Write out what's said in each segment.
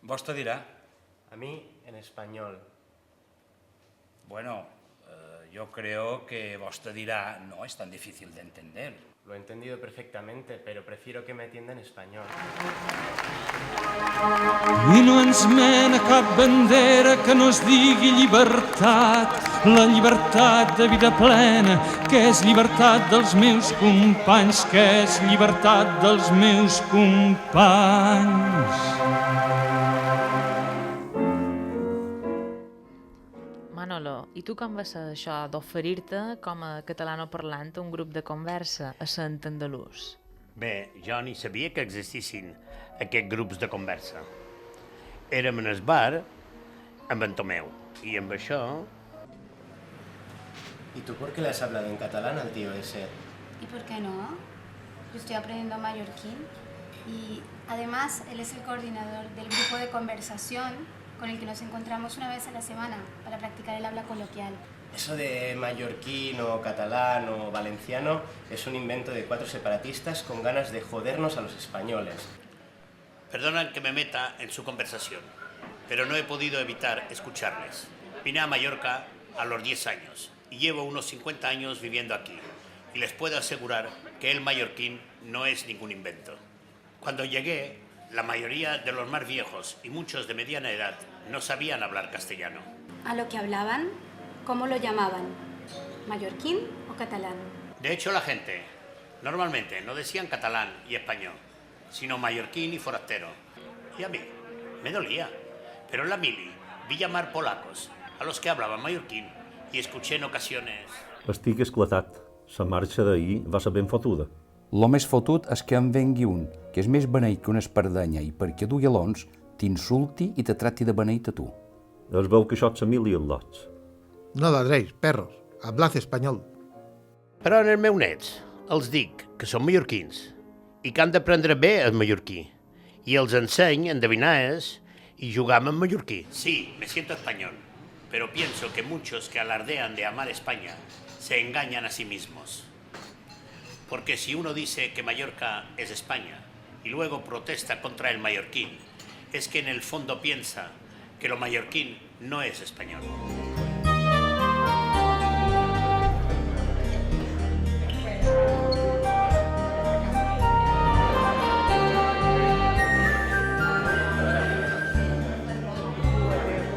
Vos te dirá. A mí, en español. Bueno, yo creo que vos te dirá no es tan difícil de entender. Lo he entendido perfectamente, pero prefiero que me atienda en español. I no ens mena cap bandera que no es digui llibertat, la llibertat de vida plena, que és llibertat dels meus companys, que és llibertat dels meus companys. Manolo, i tu com va ser això d'oferir-te com a catalanoparlant a un grup de conversa a Sant Andalús? Bé, jo ni sabia que existissin aquests grups de conversa. Érem en el bar amb en Tomeu, i amb això... ¿Y tú por qué le has hablado en catalán al tío ese? ¿Y por qué no? Yo estoy aprendiendo mallorquín y además él es el coordinador del grupo de conversación con el que nos encontramos una vez a la semana para practicar el habla coloquial. Eso de mallorquín o catalán o valenciano es un invento de 4 separatistas con ganas de jodernos a los españoles. Perdonan que me meta en su conversación, pero no he podido evitar escucharles. Vine a Mallorca a los 10 años y llevo unos 50 años viviendo aquí. Y les puedo asegurar que el mallorquín no es ningún invento. Cuando llegué, la mayoría de los más viejos y muchos de mediana edad no sabían hablar castellano. ¿A lo que hablaban? ¿Cómo lo llamaban? ¿Mallorquín o catalán? De hecho, la gente normalmente no decían catalán y español, sino mallorquín y forastero. Y a mí me dolía. Pero en la mili vi llamar polacos a los que hablaban mallorquín y escuché en ocasiones... Estic esclatat. La marxa d'ahir va ser ben fotuda. Lo més fotut és que en vengui un, que és més beneït que una espardenya i perquè du galons, t'insulti i te tracti de beneït a tu. Es veu que això és família, lots. No ladréis, perros. Hablad español. Però en els meus nets els dic que són mallorquins i que han d'aprendre bé el mallorquí. Y els enseny a endevinades y jugar en mallorquí. Sí, me siento español, pero pienso que muchos que alardean de amar España se engañan a sí mismos. Porque si uno dice que Mallorca es España y luego protesta contra el mallorquín, es que en el fondo piensa que lo mallorquín no es español.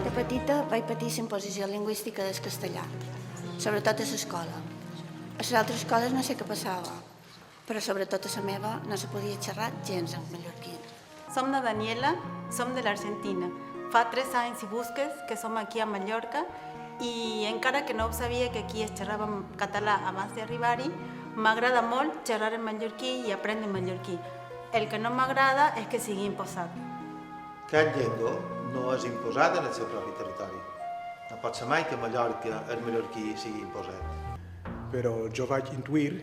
De petita vaig patir la imposició lingüística del castellà, sobretot a l'escola. A les altres escoles no sé què passava, però sobretot a la meva no se podia xerrar gens en mallorquí. Som de Daniela, som de l'Argentina. Fa 3 anys i busques que som aquí a Mallorca i encara que no sabia que aquí es xerrava en català abans d'arribar-hi, m'agrada molt xerrar en mallorquí i aprendre en mallorquí. El que no m'agrada és que sigui imposat. Cap llengua no és imposada en el seu propi territori. No pot ser mai que a Mallorca el mallorquí sigui imposat. Però jo vaig intuir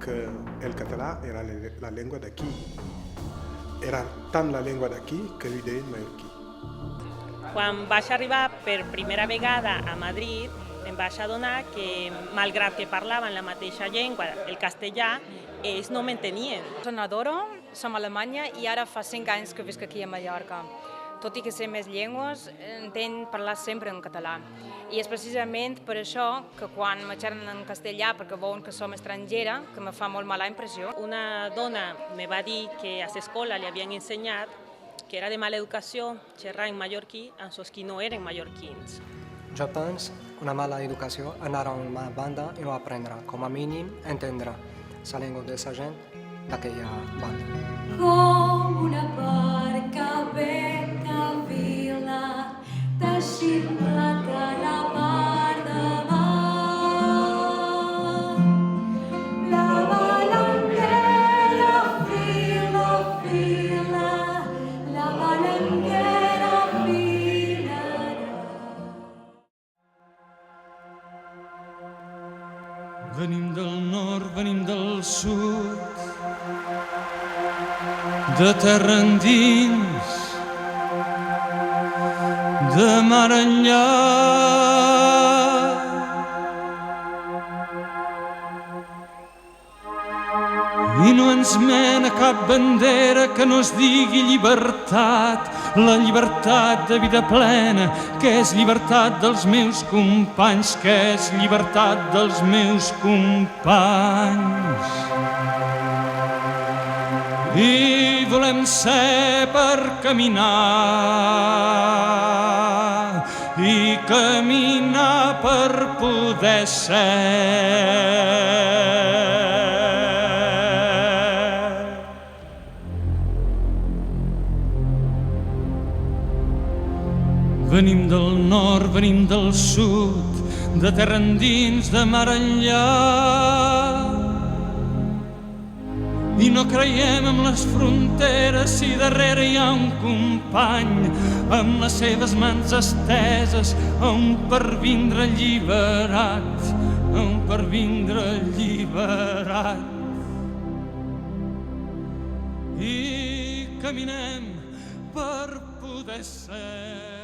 que el català era la llengua d'aquí. Era tant la llengua d'aquí que li deien mallorquí. Quan vaig arribar per primera vegada a Madrid, em vaig adonar que, malgrat que parlaven la mateixa llengua, el castellà, ells no m'entenien. Soc Adoro, som a Alemanya i ara fa 5 anys que visc aquí a Mallorca. Tot i que sé més llengües, entenc parlar sempre en català. I és precisament per això que quan me xerren en castellà, perquè veuen que som estrangera, que me fa molt mala impressió. Una dona me va dir que a l'escola li havien ensenyat que era de mala educació xerrar en mallorquí amb els que no eren mallorquins. Jo penso una mala educació anar a una banda i no aprendre, com a mínim entendre la llengua de la gent d'aquella banda. Com una barca venta a vila, desxifrat a la mar de la balanguera fila, fila, la balanguera filarà. Venim del nord, venim del sud, de terra endins, de mar enllà. I no ens mena cap bandera que no es digui llibertat, la llibertat de vida plena, que és llibertat dels meus companys, que és llibertat dels meus companys. I volem ser per caminar, i caminar per poder ser. Venim del nord, venim del sud, de terra endins, de mar enllà. I no creiem en les fronteres si darrere hi ha un company amb les seves mans esteses on per vindre alliberat, on per vindre alliberat. I caminem per poder ser.